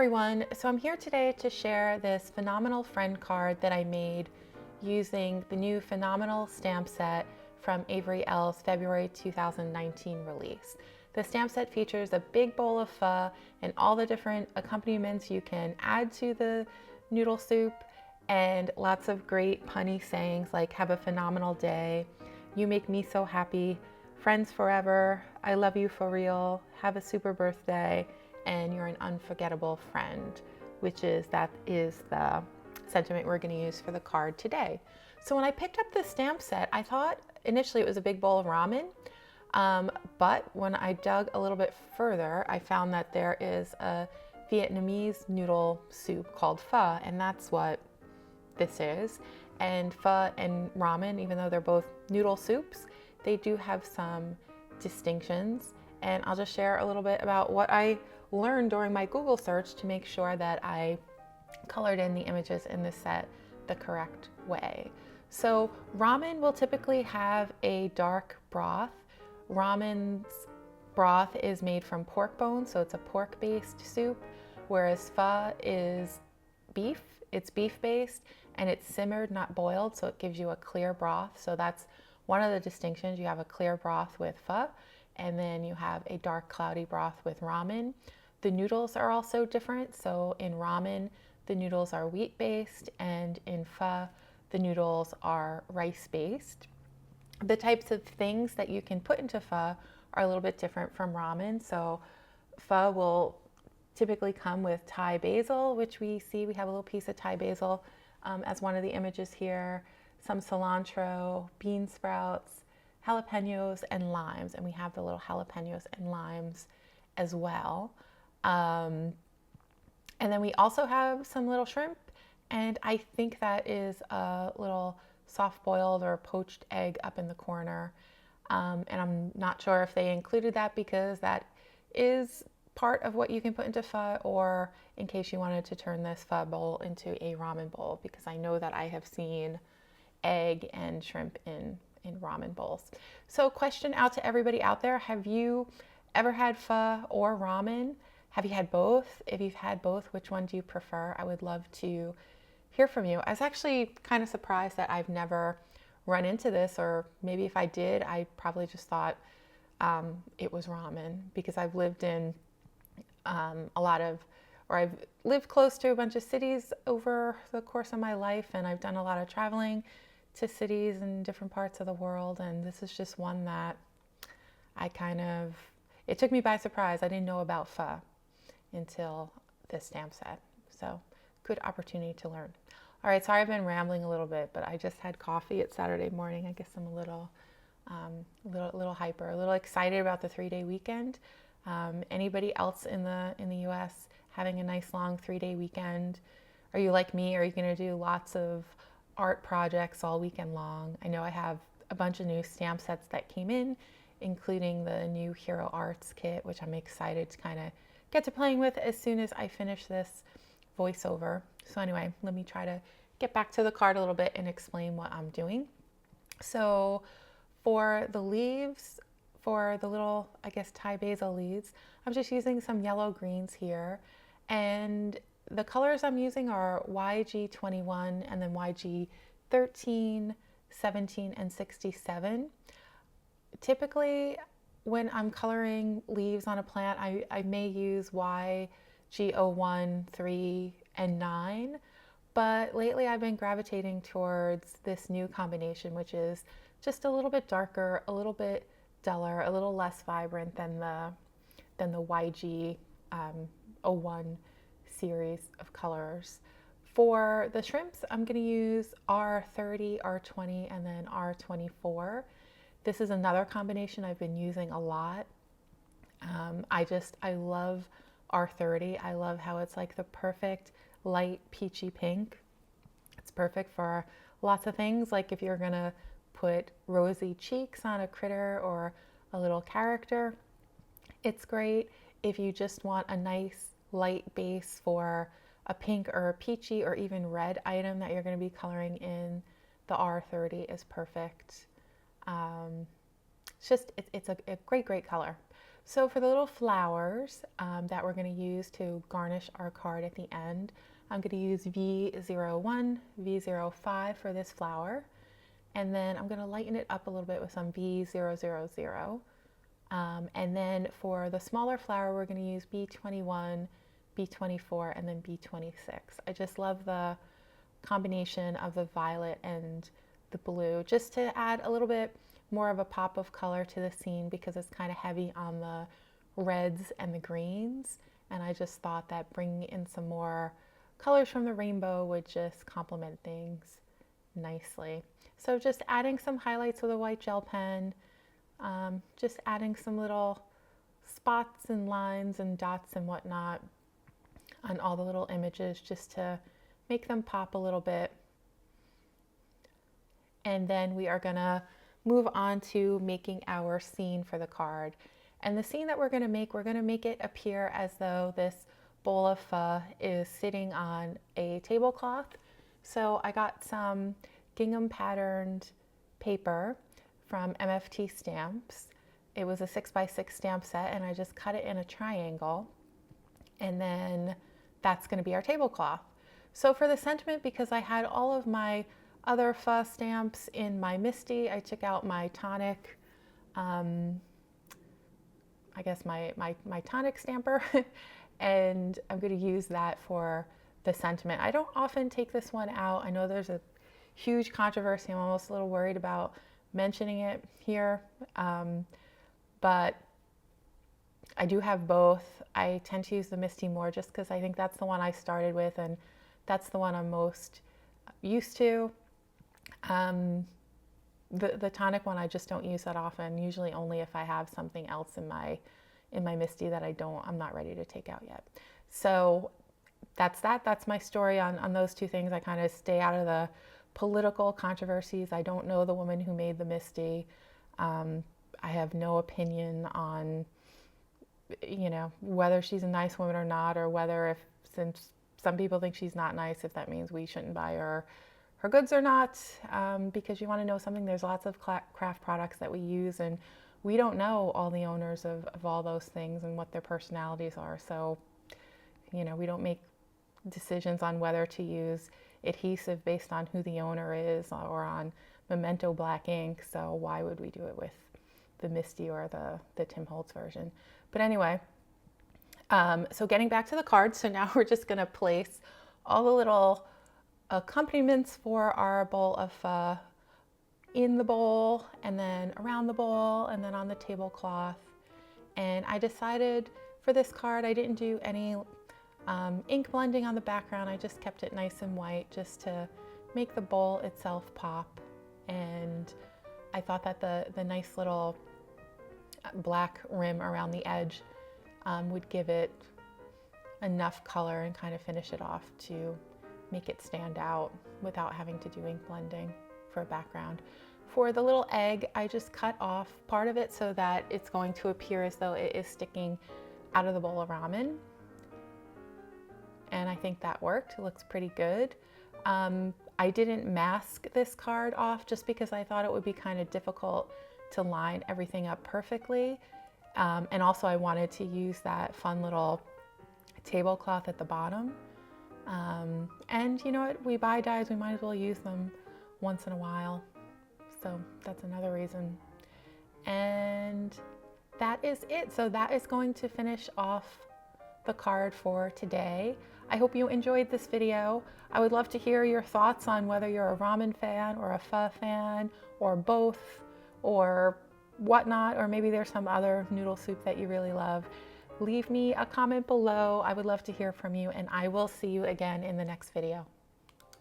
everyone, so I'm here today to share this Phonomenal friend card that I made using the new Phonomenal stamp set from Avery Elle's February 2019 release. The stamp set features a big bowl of pho and all the different accompaniments you can add to the noodle soup, and lots of great punny sayings like "have a phenomenal day," "you make me so happy," "friends forever," "I love you for real," "have a super birthday," and "you're an unforgettable friend," that is the sentiment we're going to use for the card today. So when I picked up this stamp set, I thought initially it was a big bowl of ramen, but when I dug a little bit further, I found that there is a Vietnamese noodle soup called pho, and that's what this is. And pho and ramen, even though they're both noodle soups, they do have some distinctions, and I'll just share a little bit about what I learned during my Google search to make sure that I colored in the images in this set the correct way. So ramen will typically have a dark broth. Ramen's broth is made from pork bones, so it's a pork-based soup, whereas pho is beef. It's beef-based, and it's simmered, not boiled, so it gives you a clear broth. So that's one of the distinctions. You have a clear broth with pho, and then you have a dark, cloudy broth with ramen. The noodles are also different. So in ramen, the noodles are wheat-based, and in pho, the noodles are rice-based. The types of things that you can put into pho are a little bit different from ramen. So pho will typically come with Thai basil, which we have a little piece of Thai basil as one of the images here, some cilantro, bean sprouts, jalapenos, and limes. And we have the little jalapenos and limes as well. And then we also have some little shrimp, and I think that is a little soft-boiled or poached egg up in the corner. And I'm not sure if they included that because that is part of what you can put into pho, or in case you wanted to turn this pho bowl into a ramen bowl, because I know that I have seen egg and shrimp in ramen bowls. So question out to everybody out there, have you ever had pho or ramen? Have you had both? If you've had both, which one do you prefer? I would love to hear from you. I was actually kind of surprised that I've never run into this, or maybe if I did, I probably just thought it was ramen, because I've lived in I've lived close to a bunch of cities over the course of my life, and I've done a lot of traveling to cities in different parts of the world, and this is just one that it took me by surprise. I didn't know about pho until this stamp set. So good opportunity to learn. All right, sorry I've been rambling a little bit, but I just had coffee. It's Saturday morning. I guess I'm a little hyper, a little excited about the 3-day weekend. Anybody else in the US having a nice long 3-day weekend? Are you like me? Are you going to do lots of art projects all weekend long? I know I have a bunch of new stamp sets that came in, including the new Hero Arts kit, which I'm excited to kind of get to playing with as soon as I finish this voiceover. So anyway, let me try to get back to the card a little bit and explain what I'm doing. So for the leaves, for the little, I guess, Thai basil leaves, I'm just using some yellow greens here. And the colors I'm using are YG21 and then YG13, 17, and 67. Typically, when I'm coloring leaves on a plant, I may use YG01, 3, and 9. But lately I've been gravitating towards this new combination, which is just a little bit darker, a little bit duller, a little less vibrant than the YG01 series of colors. For the shrimps, I'm going to use R30, R20, and then R24. This is another combination I've been using a lot. I love R30. I love how it's like the perfect light peachy pink. It's perfect for lots of things, like if you're going to put rosy cheeks on a critter or a little character. It's great if you just want a nice light base for a pink or a peachy or even red item that you're going to be coloring in. The R30 is perfect. It's a great color. So for the little flowers that we're going to use to garnish our card at the end, I'm going to use V01, V05 for this flower. And then I'm going to lighten it up a little bit with some V000. And then for the smaller flower, we're going to use B21, B24, and then B26. I just love the combination of the violet and the blue, just to add a little bit more of a pop of color to the scene because it's kind of heavy on the reds and the greens. And I just thought that bringing in some more colors from the rainbow would just complement things nicely. So just adding some highlights with a white gel pen, just adding some little spots and lines and dots and whatnot on all the little images just to make them pop a little bit. And then we are gonna move on to making our scene for the card. And the scene that we're gonna make it appear as though this bowl of pho is sitting on a tablecloth. So I got some gingham patterned paper from MFT Stamps. It was a 6x6 stamp set and I just cut it in a triangle. And then that's gonna be our tablecloth. So for the sentiment, because I had all of my other pho stamps in my Misty, I took out my tonic, I guess my tonic stamper, and I'm going to use that for the sentiment. I don't often take this one out. I know there's a huge controversy. I'm almost a little worried about mentioning it here, but I do have both. I tend to use the Misty more just because I think that's the one I started with and that's the one I'm most used to. The tonic one I just don't use that often, usually only if I have something else in my Misty that I'm not ready to take out yet. So that's my story on those two things. I kind of stay out of the political controversies. I don't know the woman who made the Misty. I have no opinion on, whether she's a nice woman or not, or whether since some people think she's not nice, if that means we shouldn't buy her goods or not, because you want to know something, there's lots of craft products that we use and we don't know all the owners of all those things and what their personalities are. So, we don't make decisions on whether to use adhesive based on who the owner is or on Memento black ink. So why would we do it with the Misty or the Tim Holtz version? But anyway, so getting back to the card. So now we're just going to place all the little accompaniments for our bowl of pho in the bowl and then around the bowl and then on the tablecloth. And I decided for this card I didn't do any ink blending on the background. I just kept it nice and white just to make the bowl itself pop. And I thought that the nice little black rim around the edge would give it enough color and kind of finish it off to make it stand out without having to do ink blending for a background. For the little egg, I just cut off part of it so that it's going to appear as though it is sticking out of the bowl of ramen. And I think that worked. It looks pretty good. I didn't mask this card off just because I thought it would be kind of difficult to line everything up perfectly. And also I wanted to use that fun little tablecloth at the bottom. And you know what, we buy dies, we might as well use them once in a while. So that's another reason. And that is it. So that is going to finish off the card for today. I hope you enjoyed this video. I would love to hear your thoughts on whether you're a ramen fan or a pho fan or both or whatnot, or maybe there's some other noodle soup that you really love. Leave me a comment below. I would love to hear from you, and I will see you again in the next video.